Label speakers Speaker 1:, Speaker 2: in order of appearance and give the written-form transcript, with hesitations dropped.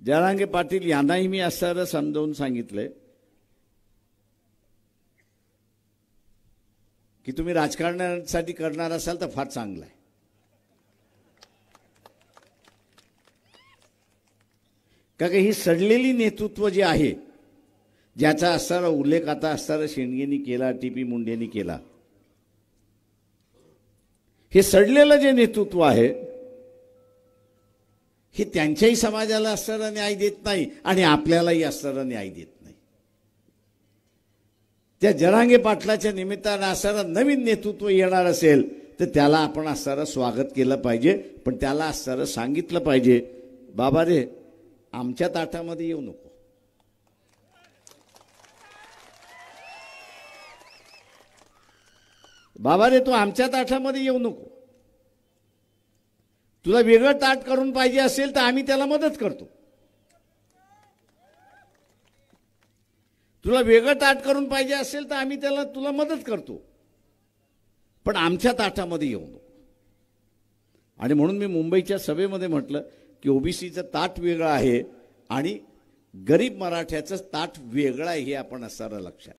Speaker 1: जरांगे पाटील यांनाही मी असं समजावून सांगितलंय की तुम्ही राजकारणासाठी करणार असाल तर फार चांगलं आहे, का ही सडलेली नेतृत्व जे आहे, ज्याचा असणारा उल्लेख आता असणारा शेंडगेंनी केला, टीपी मुंडेंनी केला, हे सडलेलं जे नेतृत्व आहे हे त्यांच्याही समाजाला असणारा न्याय देत नाही आणि आपल्यालाही असणारा न्याय देत नाही। त्या जरांगे पाटलाच्या निमित्तानं असणारा नवीन नेतृत्व येणार असेल तर त्याला आपण असणारा स्वागत केलं पाहिजे, पण त्याला असणारा सांगितलं पाहिजे, बाबा रे आमच्या ताटामध्ये येऊ नको, बाबा रे तू आमच्या ताटामध्ये येऊ नको, तुला वेगळं ताट करून पाहिजे असेल तर आम्ही त्याला मदत करतो, तुला वेगळं ताट करून पाहिजे असेल तर आम्ही तुला मदत करतो, पण आमच्या ताटामध्ये येऊ नको। आणि म्हणून मी मुंबईच्या सभेमध्ये म्हटलं की ओबीसीचं ताट वेगळं आहे आणि गरीब मराठ्याचं ताट वेगळं आहे, हे आपण असणारं लक्षात